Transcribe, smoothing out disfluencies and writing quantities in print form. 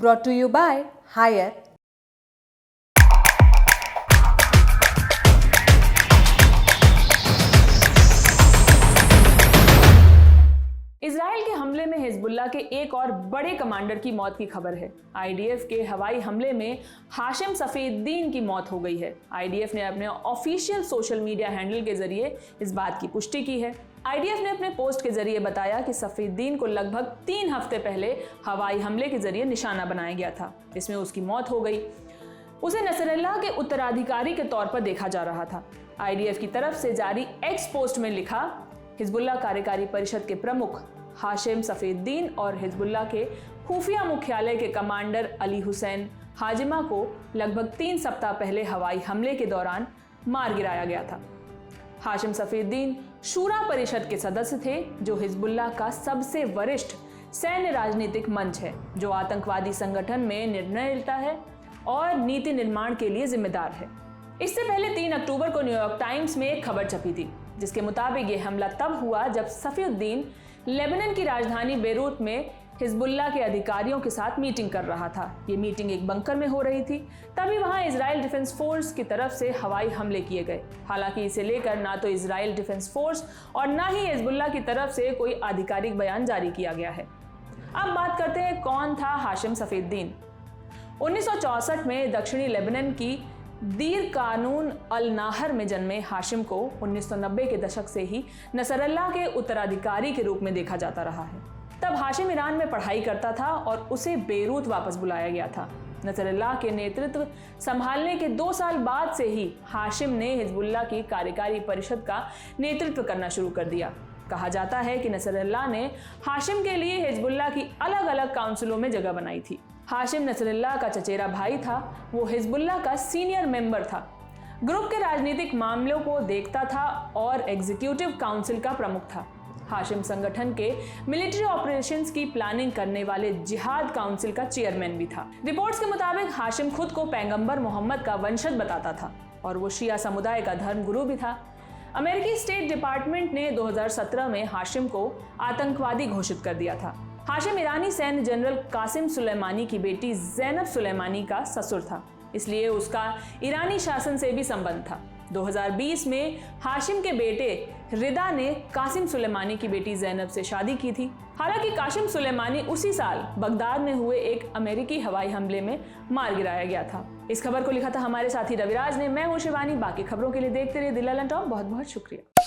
brought to you by Haier. Israel के हमले में हिजबुल्लाह के एक और बड़े कमांडर की मौत की खबर है। आईडीएफ के हवाई हमले में हाशिम सफीउद्दीन की मौत हो गई है। आईडीएफ ने अपने ऑफिशियल सोशल मीडिया हैंडल के जरिए इस बात की पुष्टि की है। आईडीएफ ने अपने पोस्ट के जरिए बताया कि सफीउद्दीन को लगभग 3 हफ्ते पहले हवाई हमले के जरिए निशाना बनाया गया था, जिसमें उसकी मौत हो गई। उसे नसरल्लाह के उत्तराधिकारी के तौर पर देखा जा रहा था। आईडीएफ की तरफ से जारी एक्स पोस्ट में लिखा, हिजबुल्लाह कार्यकारी परिषद के प्रमुख हाशिम सफीउद्दीन और हिजबुल्लाह के खुफिया मुख्यालय के कमांडर अली हुसैन हाजिमा को लगभग 3 सप्ताह पहले हवाई हमले के दौरान मार गिराया गया था। हाशिम सफीउद्दीन शूरा परिषद के सदस्य थे, जो हिजबुल्लाह का सबसे वरिष्ठ सैन्य राजनीतिक मंच है, जो आतंकवादी संगठन में निर्णय लेता है और नीति निर्माण के लिए जिम्मेदार है। इससे पहले 3 अक्टूबर को न्यूयॉर्क टाइम्स में एक खबर छपी थी, जिसके मुताबिक ये हमला तब हुआ जब सफीउद्दीन लेबनान की राजधानी बेरूत में हिजबुल्लाह के अधिकारियों के साथ मीटिंग कर रहा था। ये मीटिंग एक बंकर में हो रही थी। तभी वहां इजराइल डिफेंस फोर्स की तरफ से हवाई हमले किए गए। हालांकि इसे लेकर ना तो इजराइल डिफेंस फोर्स और ना ही हिजबुल्लाह की तरफ से कोई आधिकारिक बयान जारी किया गया है। अब बात करते हैं, कौन था हाशिम सफीउद्दीन। 1964 में दक्षिणी लेबनान की दीर कानून अल नाहर में जन्मे हाशिम को 1990 के दशक से ही नसरल्लाह के उत्तराधिकारी के रूप में देखा जाता रहा है। तब हाशिम ईरान में पढ़ाई करता था और उसे बेरूत वापस बुलाया गया था। नसरल्लाह के नेतृत्व संभालने के 2 साल बाद से ही हाशिम ने हिजबुल्लाह की कार्यकारी परिषद का नेतृत्व करना शुरू कर दिया। कहा जाता है कि नसरल्लाह ने हाशिम के लिए हिजबुल्लाह की अलग अलग काउंसिलों में जगह बनाई थी। हाशिम नसरल्लाह का चचेरा भाई था। वो हिजबुल्लाह का सीनियर मेंबर था, ग्रुप के राजनीतिक मामलों को देखता था और एग्जीक्यूटिव काउंसिल का प्रमुख था। हाशिम संगठन के मिलिट्री ऑपरेशंस की प्लानिंग करने वाले जिहाद काउंसिल का चेयरमैन भी था। रिपोर्ट्स के मुताबिक हाशिम खुद को पैगंबर मोहम्मद का वंशज बताता था और वो शिया समुदाय का धर्म गुरु भी था। अमेरिकी स्टेट डिपार्टमेंट ने 2017 में हाशिम को आतंकवादी घोषित कर दिया था। हाशिम ईरानी सैन्य जनरल कासिम सुलेमानी की बेटी ज़ैनब सुलेमानी का ससुर था, इसलिए उसका ईरानी शासन से भी संबंध था। 2020 में हाशिम के बेटे रिदा ने कासिम सुलेमानी की बेटी ज़ैनब से शादी की थी। हालांकि कासिम सुलेमानी उसी साल बगदाद में हुए एक अमेरिकी हवाई हमले में मार गिराया गया था। इस खबर को लिखा था हमारे साथी रविराज ने। मैं हूं शिवानी। बाकी खबरों के लिए देखते रहिए दिल टॉप। बहुत बहुत शुक्रिया।